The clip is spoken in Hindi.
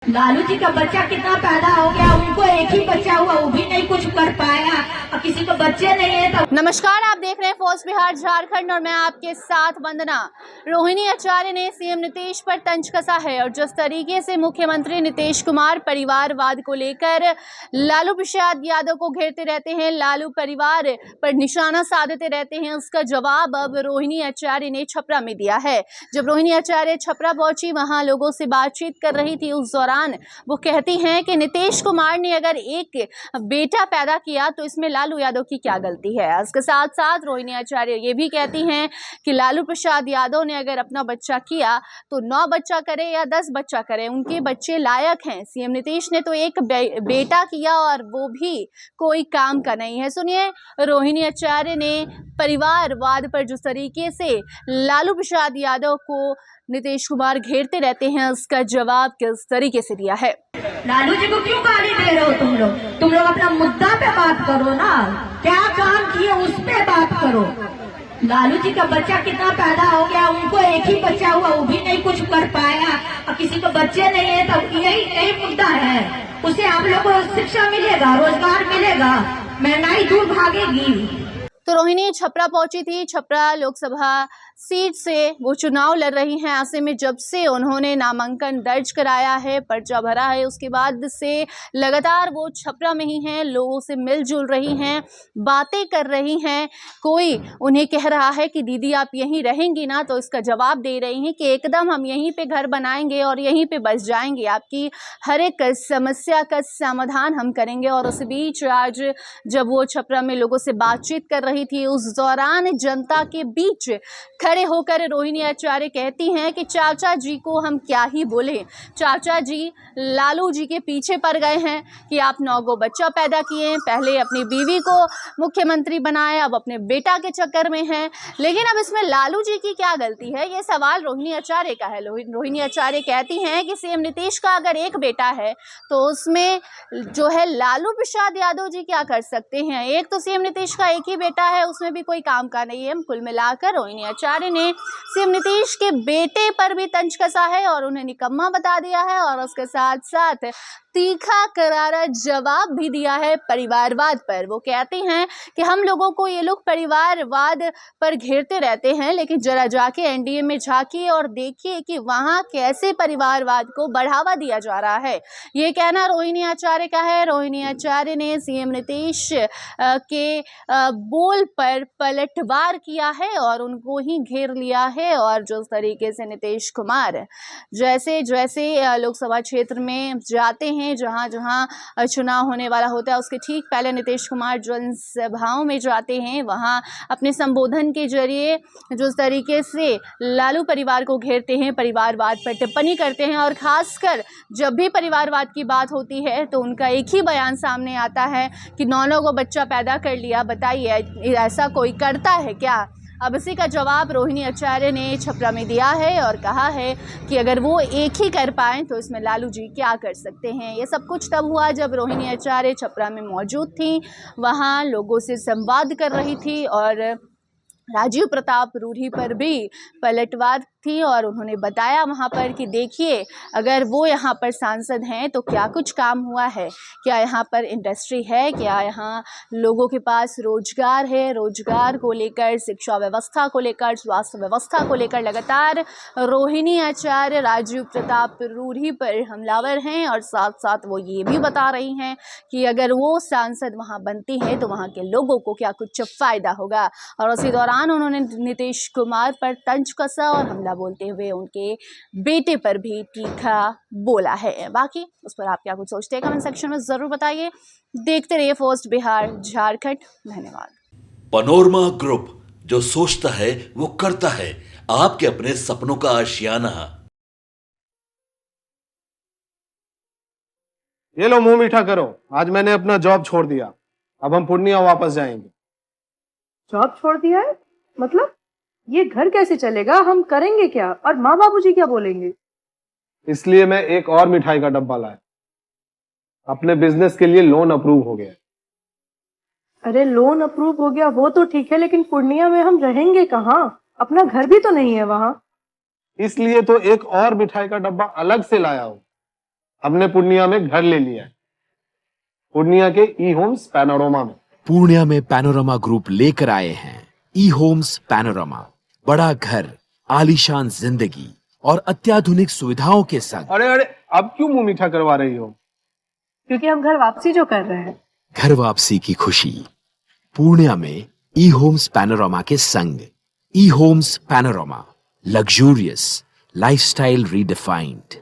लालू जी का बच्चा कितना पैदा हो गया, उनको एक ही बच्चा हुआ, वो भी नहीं कुछ कर पाया और किसी को बच्चे नहीं है तो। नमस्कार, आप देख रहे हैं फोर्स बिहार झारखंड और मैं आपके साथ वंदना। रोहिणी आचार्य ने सीएम नीतीश पर तंज कसा है और जिस तरीके से मुख्यमंत्री नीतीश कुमार परिवारवाद को लेकर लालू प्रसाद यादव को घेरते रहते हैं, लालू परिवार पर निशाना साधते रहते हैं, उसका जवाब अब रोहिणी आचार्य ने छपरा में दिया है। जब रोहिणी आचार्य छपरा पहुंची, वहां लोगों से बातचीत कर रही थी, उस दौरान वो कहती हैं कि नीतीश कुमार ने अगर एक बेटा पैदा किया तो इसमें लालू यादव की क्या गलती है। इसके साथ साथ रोहिणी आचार्य ये भी कहती हैं कि लालू प्रसाद यादव ने अगर अपना बच्चा किया तो 9 बच्चा करे या 10 बच्चा करे, उनके बच्चे लायक हैं। सीएम नीतीश ने तो एक बेटा किया और वो भी कोई काम का नहीं है। सुनिए रोहिणी आचार्य ने परिवारवाद पर जिस तरीके से लालू प्रसाद यादव को नीतीश कुमार घेरते रहते हैं, उसका जवाब किस तरीके से दिया है। लालू जी को क्यों गाली दे रहे हो तुम लोग अपना मुद्दा पे बात करो ना, क्या काम किए उस पे बात करो। लालू जी का बच्चा कितना पैदा हो गया, उनको एक ही बच्चा हुआ, वो भी नहीं कुछ कर पाया और किसी को बच्चे नहीं है तो यही मुद्दा है। उससे आप लोग को शिक्षा मिलेगा, रोजगार मिलेगा, महंगाई दूर भागेगी। तो रोहिणी छपरा पहुंची थी। छपरा लोकसभा सीट से वो चुनाव लड़ रही हैं। ऐसे में जब से उन्होंने नामांकन दर्ज कराया है, पर्चा भरा है, उसके बाद से लगातार वो छपरा में ही हैं, लोगों से मिलजुल रही हैं, बातें कर रही हैं। कोई उन्हें कह रहा है कि दीदी आप यहीं रहेंगी ना, तो इसका जवाब दे रही हैं कि एकदम हम यहीं पे घर बनाएंगे और यहीं पे बस जाएंगे, आपकी हर एक समस्या का समाधान हम करेंगे। और उस बीच आज जब वो छपरा में लोगों से बातचीत कर रही थी, उस दौरान जनता के बीच खड़े होकर रोहिणी आचार्य कहती हैं कि चाचा जी को हम क्या ही बोले, चाचा जी लालू जी के पीछे पड़ गए हैं कि आप 9 गो बच्चा पैदा किए, पहले अपनी बीवी को मुख्यमंत्री बनाया, अब अपने बेटा के चक्कर में हैं। लेकिन अब इसमें लालू जी की क्या गलती है, ये सवाल रोहिणी आचार्य का है। रोहिणी आचार्य कहती हैं कि सीएम नीतीश का अगर एक बेटा है तो उसमें जो है लालू प्रसाद यादव जी क्या कर सकते हैं। एक तो सीएम नीतीश का एक ही बेटा है, उसमें भी कोई काम का नहीं है। कुल मिलाकर रोहिणी आचार्य ने सीएम नीतीश के बेटे पर भी तंज कसा है और उन्हें निकम्मा बता दिया है और उसके साथ साथ तीखा करारा जवाब भी दिया है परिवारवाद पर। वो कहती हैं कि हम लोगों को ये लोग परिवारवाद पर घेरते रहते हैं, लेकिन जरा जाके एनडीए में झांकिए और देखिए कि वहां कैसे परिवारवाद को बढ़ावा दिया जा रहा है। ये कहना रोहिणी आचार्य का है। रोहिणी आचार्य ने सीएम नीतीश के बोल पर पलटवार किया है और उनको ही घेर लिया है। और जिस तरीके से नीतीश कुमार जैसे जैसे लोकसभा क्षेत्र में जाते हैं, जहां जहां चुनाव होने वाला होता है, उसके ठीक पहले नीतीश कुमार जनसभाओं में जाते हैं, वहां अपने संबोधन के जरिए जिस तरीके से लालू परिवार को घेरते हैं, परिवारवाद पर टिप्पणी करते हैं और खासकर जब भी परिवारवाद की बात होती है तो उनका एक ही बयान सामने आता है कि 9 को बच्चा पैदा कर लिया, बताइए ऐसा कोई करता है क्या। अब इसी का जवाब रोहिणी आचार्य ने छपरा में दिया है और कहा है कि अगर वो एक ही कर पाएं तो इसमें लालू जी क्या कर सकते हैं। ये सब कुछ तब हुआ जब रोहिणी आचार्य छपरा में मौजूद थी, वहाँ लोगों से संवाद कर रही थी और राजीव प्रताप रूढ़ी पर भी पलटवार थी और उन्होंने बताया वहाँ पर कि देखिए अगर वो यहाँ पर सांसद हैं तो क्या कुछ काम हुआ है, क्या यहाँ पर इंडस्ट्री है, क्या यहाँ लोगों के पास रोजगार है। रोजगार को लेकर, शिक्षा व्यवस्था को लेकर, स्वास्थ्य व्यवस्था को लेकर लगातार रोहिणी आचार्य राजीव प्रताप रूढ़ी पर हमलावर हैं और साथ साथ वो ये भी बता रही हैं कि अगर वो सांसद वहाँ बनती हैं तो वहाँ के लोगों को क्या कुछ फ़ायदा होगा। और उसी दौरान उन्होंने नीतीश कुमार पर तंज कसा और हमला बोलते हुए उनके बेटे पर भी तीखा बोला है। बाकी उस पर आप क्या कुछ सोचते हैं, कमेंट सेक्शन में जरूर बताइए। देखते रहिए फोर्स बिहार झारखंड। धन्यवाद। पनोरमा ग्रुप, जो सोचता है वो करता है, आपके अपने सपनों का आशियाना। ये लो मुंह मीठा करो, आज मैंने अपना जॉब छोड़ दिया, अब हम पूर्णिया वापस जाएंगे। जॉब छोड़ दिया है मतलब? ये घर कैसे चलेगा, हम करेंगे क्या और माँ बाबूजी क्या बोलेंगे? इसलिए मैं एक और मिठाई का डब्बा लाया, अपने बिजनेस के लिए लोन अप्रूव हो गया। अरे लोन अप्रूव हो गया वो तो ठीक है, लेकिन पूर्णिया में हम रहेंगे कहाँ? अपना घर भी तो नहीं है वहाँ। इसलिए तो एक और मिठाई का डब्बा अलग से लाया हूँ। हमने पूर्णिया में घर ले लिया है, पूर्णिया के ई होम्स पैनोरमा में। पूर्णिया में पैनोरमा ग्रुप लेकर आए हैं ई होम्स पैनोरमा। बड़ा घर, आलीशान जिंदगी और अत्याधुनिक सुविधाओं के संग। अरे अरे, अब क्यों मुंह मीठा करवा रही हो? क्योंकि हम घर वापसी जो कर रहे हैं। घर वापसी की खुशी पूर्णिया में ई होम्स पैनोरमा के संग। E homes panorama, luxurious lifestyle redefined.